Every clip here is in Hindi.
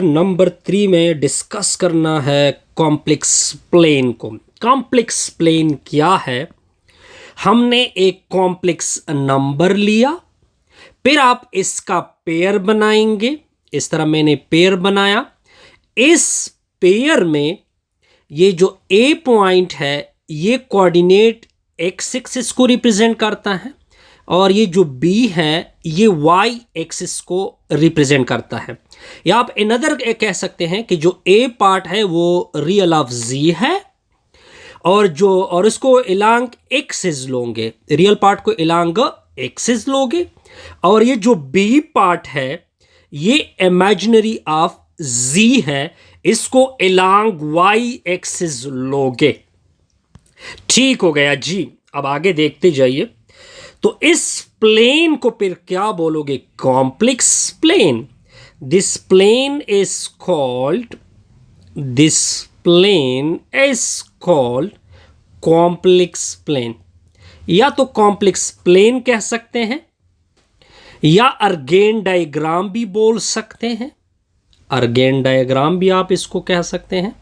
नंबर 3 में डिस्कस करना है कॉम्प्लेक्स प्लेन को। कॉम्प्लेक्स प्लेन क्या है? हमने एक कॉम्प्लेक्स नंबर लिया, फिर आप इसका पेयर बनाएंगे। इस तरह मैंने पेयर बनाया। इस पेयर में ये जो ए पॉइंट है ये कोऑर्डिनेट एक्स एक्सिस को रिप्रेजेंट करता है और ये जो बी है ये वाई एक्सिस को रिप्रेजेंट करता है। या आप अनदर कह सकते हैं कि जो ए पार्ट है वो रियल ऑफ जी है और इसको इलांग एक्सिस लोगे, रियल पार्ट को इलांग एक्सिस लोगे, और ये जो बी पार्ट है ये इमेजिनरी ऑफ जी है, इसको इलांग वाई एक्सिस लोगे। ठीक हो गया जी। अब आगे देखते जाइए। तो इस प्लेन को फिर क्या बोलोगे? Complex plane. This plane is called complex plane, या तो कॉम्प्लेक्स प्लेन कह सकते हैं या अर्गेन डायग्राम भी बोल सकते हैं। अर्गेन डायग्राम भी आप इसको कह सकते हैं,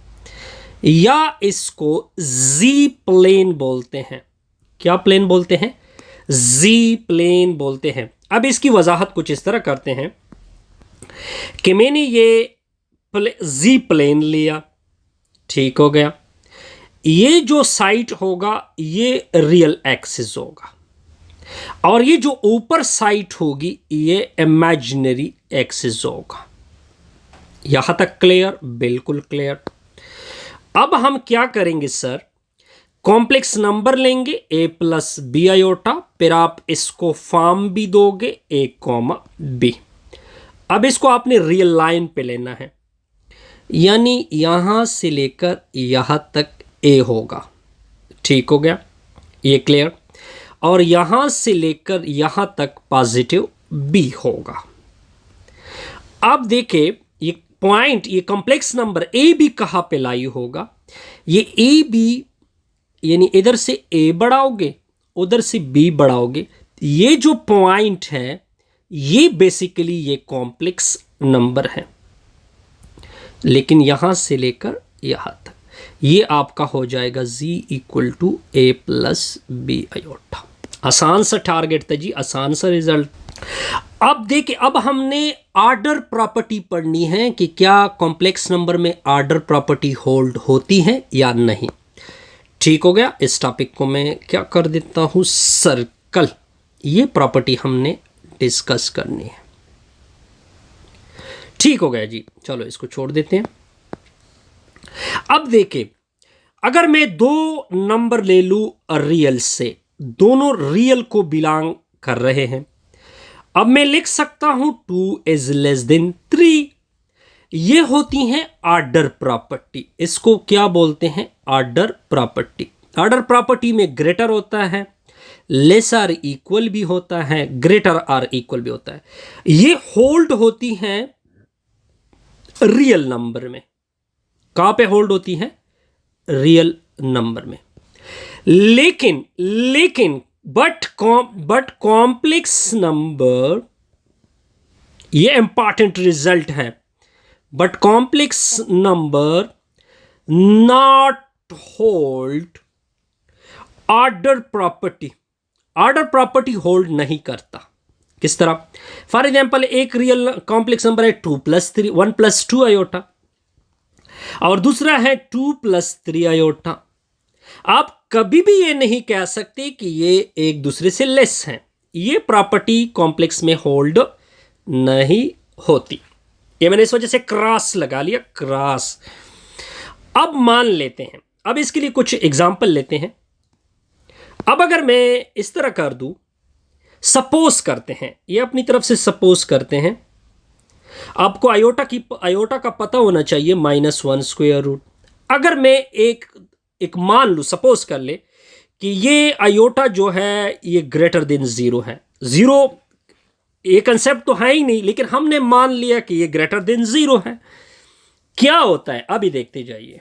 या इसको जी प्लेन बोलते हैं। क्या प्लेन बोलते हैं? जी प्लेन बोलते हैं। अब इसकी वजाहत कुछ इस तरह करते हैं कि मैंने ये जी प्लेन लिया, ठीक हो गया। ये जो साइड होगा ये रियल एक्सिस होगा और ये जो ऊपर साइड होगी ये इमेजिनरी एक्सिस होगा। यहां तक क्लियर? बिल्कुल क्लियर। अब हम क्या करेंगे सर? कॉम्प्लेक्स नंबर लेंगे ए प्लस बी आयोटा, फिर आप इसको फॉर्म भी दोगे ए कॉमा बी। अब इसको आपने रियल लाइन पे लेना है, यानी यहां से लेकर यहां तक ए होगा, ठीक हो गया, ये क्लियर। और यहां से लेकर यहां तक पॉजिटिव बी होगा। अब देखिए ये पॉइंट, ये कॉम्प्लेक्स नंबर ए बी कहां पे लाई होगा? ये ए बी यानी इधर से ए बढ़ाओगे उधर से बी बढ़ाओगे, ये जो पॉइंट है ये बेसिकली ये कॉम्प्लेक्स नंबर है। लेकिन यहां से लेकर यहां तक ये आपका हो जाएगा z equal to a plus b iota. आसान सा टारगेट था जी, आसान सा रिजल्ट। अब देखिए, अब हमने आर्डर प्रॉपर्टी पढ़नी है कि क्या कॉम्प्लेक्स नंबर में आर्डर प्रॉपर्टी होल्ड होती है या नहीं। ठीक हो गया। इस टॉपिक को मैं क्या कर देता हूं, सर्कल। ये प्रॉपर्टी हमने डिस्कस करनी है। ठीक हो गया जी, चलो इसको छोड़ देते हैं। अब देखिए, अगर मैं दो नंबर ले लूं रियल से, दोनों रियल को बिलोंग कर रहे हैं, अब मैं लिख सकता हूं 2 इज लेस देन 3। ये होती हैं आर्डर प्रॉपर्टी। इसको क्या बोलते हैं? Order property. आर्डर प्रॉपर्टी में ग्रेटर होता है, लेस आर इक्वल भी होता है, ग्रेटर आर इक्वल भी होता है। ये होल्ड होती हैं रियल नंबर में। कहां पे होल्ड होती हैं? रियल नंबर में। लेकिन बट कॉम्प्लेक्स नंबर, ये इंपॉर्टेंट रिजल्ट है, but complex number not hold order property. Order property hold नहीं करता। किस तरह? फॉर एग्जाम्पल, एक रियल कॉम्प्लेक्स नंबर है 2 + 3, 1 + 2 आयोटा, और दूसरा है 2 + 3 आयोटा। आप कभी भी ये नहीं कह सकते कि ये एक दूसरे से लेस हैं। ये प्रॉपर्टी कॉम्प्लेक्स में होल्ड नहीं होती। ये मैंने इस वजह से क्रॉस लगा लिया, क्रॉस। अब मान लेते हैं, अब इसके लिए कुछ एग्जाम्पल लेते हैं। अब अगर मैं इस तरह कर दूं, सपोज करते हैं, ये अपनी तरफ से सपोज करते हैं, आपको आयोटा का पता होना चाहिए -1√। अगर मैं एक मान लूं, सपोज कर ले कि ये आयोटा जो है ये ग्रेटर देन 0 है। 0 ये कंसेप्ट तो है ही नहीं, लेकिन हमने मान लिया कि ये ग्रेटर देन 0 है। क्या होता है अभी देखते जाइए।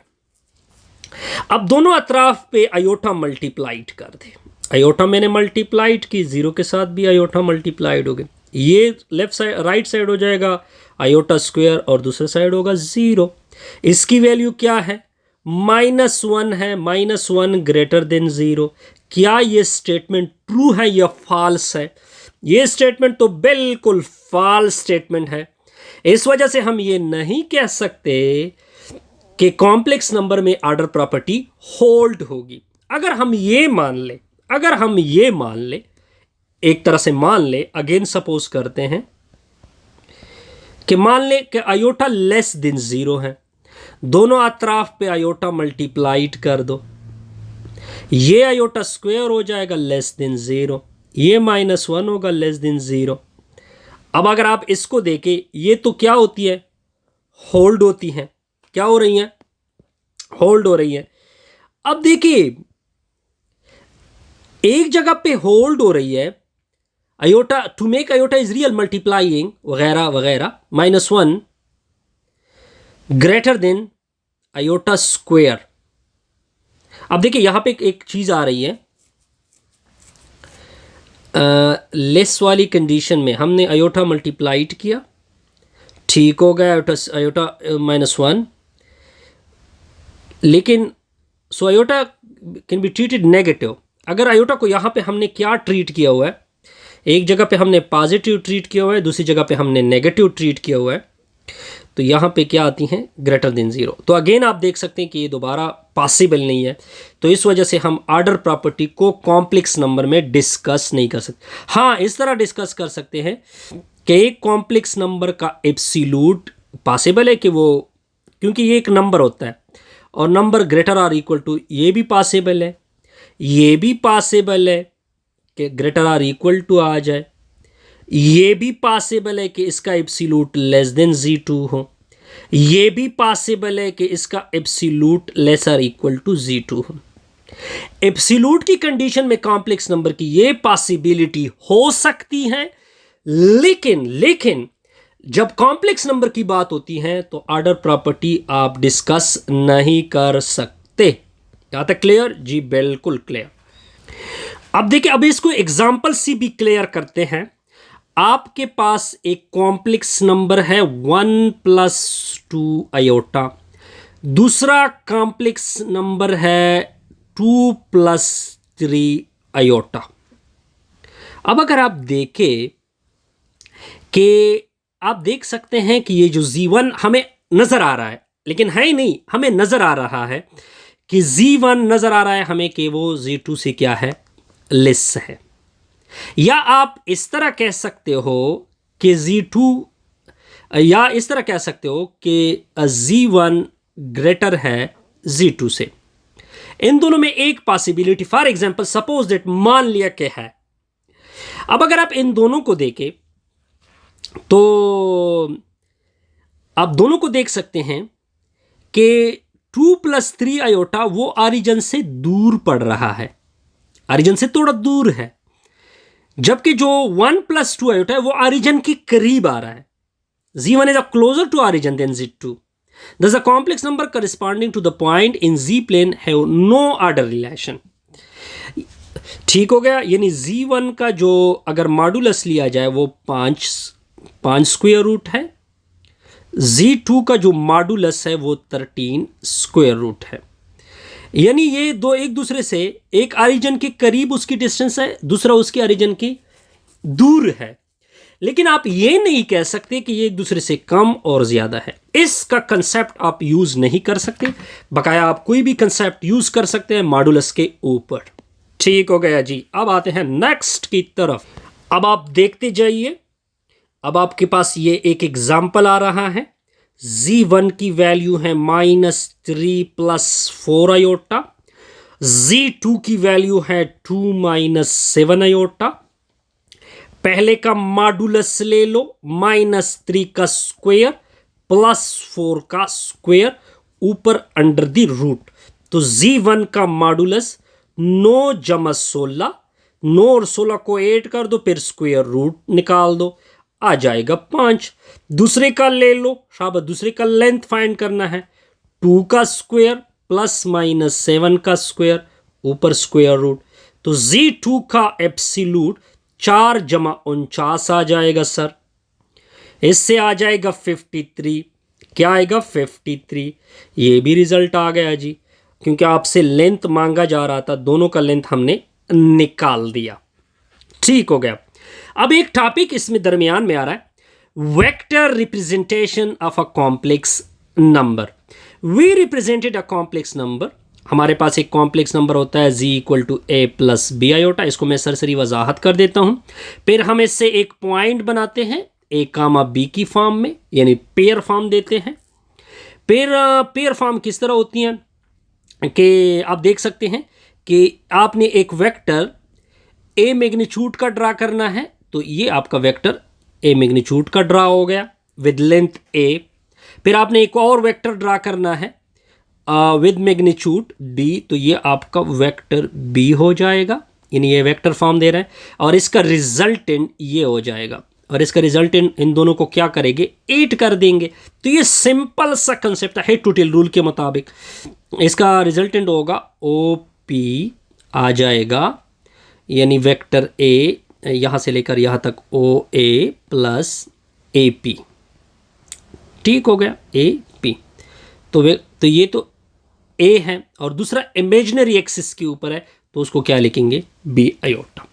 अब दोनों अतराफ पे आयोटा मल्टीप्लाइड कर दे। आयोटा मैंने मल्टीप्लाइड की, 0 के साथ भी आयोटा मल्टीप्लाइड हो गए। ये लेफ्ट साइड राइट साइड हो जाएगा आयोटा स्क्वायर और दूसरे साइड होगा 0। इसकी वैल्यू क्या है? -1 है, -1 ग्रेटर देन 0। क्या ये स्टेटमेंट ट्रू है या फॉल्स है? ये स्टेटमेंट तो बिल्कुल फॉल्स स्टेटमेंट है। इस वजह से हम ये नहीं कह सकते कि कॉम्प्लेक्स नंबर में ऑर्डर प्रॉपर्टी होल्ड होगी। अगर हम ये मान ले, एक तरह से मान ले, अगेन सपोज करते हैं कि मान ले कि आयोटा लेस देन 0 है, दोनों अतराफ पे आयोटा मल्टीप्लाइड कर दो, ये आयोटा स्क्वायर हो जाएगा लेस देन 0, ये -1 होगा लेस देन 0। अब अगर आप इसको देखें, ये तो क्या होती है? होल्ड होती हैं। क्या हो रही हैं? होल्ड हो रही हैं। अब देखिए, एक जगह पे होल्ड हो रही है iota, to make iota is real multiplying वगैरह वगैरह, -1 ग्रेटर देन आयोटा स्क्वायर। अब देखिए यहां पे एक चीज आ रही है, लेस वाली कंडीशन में हमने आयोटा मल्टीप्लाइड किया, ठीक हो गया आयोटा -1, लेकिन so iota can be treated negative. अगर आयोटा को यहाँ पे हमने क्या ट्रीट किया हुआ है, एक जगह पे हमने पॉजिटिव ट्रीट किया हुआ है, दूसरी जगह पे हमने नेगेटिव ट्रीट किया हुआ है, तो यहाँ पे क्या आती हैं? Greater than 0। तो अगेन आप देख सकते हैं कि ये दोबारा पॉसिबल नहीं है। तो इस वजह से हम ऑर्डर प्रॉपर्टी को कॉम्प्लेक्स नंबर में डिस्कस नहीं कर सकते। हाँ, इस तरह डिस्कस कर सकते हैं कि एक कॉम्प्लेक्स नंबर का एब्सोल्यूट पॉसिबल है कि वो, क्योंकि ये एक नंबर होता है और number greater or equal to, ये भी पॉसिबल है, ये भी पॉसिबल है कि ग्रेटर आर इक्वल टू आ जाए, ये भी पॉसिबल है कि इसका एब्सोल्यूट लेस देन Z2 हो, ये भी पॉसिबल है कि इसका absolute laser equal to Z2 हो। एब्सोल्यूट की कंडीशन में कॉम्प्लेक्स नंबर की ये पॉसिबिलिटी हो सकती है, लेकिन जब कॉम्प्लेक्स नंबर की बात होती है तो ऑर्डर प्रॉपर्टी आप डिस्कस नहीं कर सकते। यहां तक क्लियर? जी बिल्कुल क्लियर। अब देखिए, अब इसको एग्जांपल से भी क्लियर करते हैं। आपके पास एक कॉम्प्लेक्स नंबर है 1 + 2 आयोटा, दूसरा कॉम्प्लेक्स नंबर है 2 + 3 आयोटा। अब अगर आप देखें कि आप देख सकते हैं कि ये जो Z1 हमें नजर आ रहा है, लेकिन है ही नहीं, हमें नजर आ रहा है कि Z1 नजर आ रहा है हमें कि वो Z2 से क्या है? लेस है। या आप इस तरह कह सकते हो कि Z2, या इस तरह कह सकते हो कि Z1 ग्रेटर है Z2 से। इन दोनों में एक possibility, for example suppose that, मान लिया कि है। अब अगर आप इन दोनों को देखें तो आप दोनों को देख सकते हैं कि 2 + 3 आयोटा वो ऑरिजिन से दूर पड़ रहा है, ऑरिजिन से थोड़ा दूर है, जबकि जो 1 + 2 आयोटा है वो ऑरिजिन के करीब आ रहा है। Z1 is closer to origin than Z2. Thus, a complex number corresponding to the point in Z plane have no order relation. ठीक हो गया। यानी Z1 का जो अगर मॉडुलस लिया जाए वो 5 स्क्वायर रूट है, Z2 का जो मॉडुलस है वो 13 स्क्वायर रूट है। यानी ये दो एक दूसरे से, एक ऑरिजिन के करीब उसकी डिस्टेंस है, दूसरा उसके ऑरिजिन की दूर है, लेकिन आप ये नहीं कह सकते कि ये एक दूसरे से कम और ज्यादा है। इसका कंसेप्ट आप यूज नहीं कर सकते। बकाया आप कोई भी कंसेप्ट यूज कर सकते हैं मॉडुलस के ऊपर। ठीक हो गया जी। अब आते हैं नेक्स्ट की तरफ। अब आप देखते जाइए। अब आपके पास ये एक एग्जाम्पल आ रहा है। Z1 की वैल्यू है -3 + 4 आयोटा, Z2 की वैल्यू है 2 - 7 आयोटा। पहले का मॉडुलस ले लो, -3 का स्क्वायर +4 का स्क्वायर ऊपर अंडर द रूट। तो Z1 का मॉडुलस 9 + 16, 9 और 16 को ऐड कर दो, फिर स्क्वायर रूट निकाल दो, आ जाएगा 5। दूसरे का ले लो, शाबाश, दूसरे का लेंथ फाइंड करना है, 2 का स्क्वायर + -7 का स्क्वायर ऊपर स्क्वायर रूट। तो Z2 का एब्सोल्यूट 4 + 49 आ जाएगा सर। इससे आ जाएगा 53। क्या आएगा? 53। ये भी रिजल्ट आ गया जी, क्योंकि आपसे लेंथ मांगा जा रहा था, दोनों का लेंथ हमने निकाल दिया। ठीक हो गया। अब एक टॉपिक इसमें दरमियान में आ रहा है, vector representation of a complex number. We represented a complex number. हमारे पास एक कॉम्प्लेक्स नंबर होता है z equal to a plus b iota. इसको मैं सरसरी वजाहत कर देता हूं। फिर हम इससे एक पॉइंट बनाते हैं a कामा b की फॉर्म में, यानी पेयर फॉर्म देते हैं। फिर पेयर फॉर्म किस तरह होती हैं कि आप देख सकते हैं कि आपने एक वेक्टर ए मैग्नीट्यूड का ड्रा करना है, तो ये आपका वेक्टर ए मैग्नीट्यूड का ड्रा हो गया विद लेंथ ए। फिर आपने एक और वेक्टर ड्रा करना है विद मैग्नीट्यूड बी, तो ये आपका वेक्टर बी हो जाएगा, यानी ये वेक्टर फॉर्म दे रहा है। और इसका रिजल्टेंट ये हो जाएगा, और इसका रिजल्टेंट इन दोनों को क्या करेंगे? 8 कर देंगे। तो ये सिंपल सा कंसेप्ट है हेड टू टेल रूल के मुताबिक। इसका रिजल्टेंट होगा ओ पी आ जाएगा, यानी वेक्टर ए यहाँ से लेकर यहाँ तक ओ ए प्लस ए पी। ठीक हो गया, ए पी। तो ये तो ए है, और दूसरा इमेजिनरी एक्सिस के ऊपर है, तो उसको क्या लिखेंगे? B iota.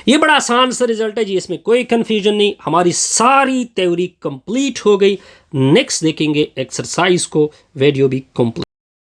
ये बड़ा आसान सा रिजल्ट है जी, इसमें कोई कंफ्यूजन नहीं। हमारी सारी थ्योरी कंप्लीट हो गई। नेक्स्ट देखेंगे एक्सरसाइज को, वीडियो भी कंप्लीट।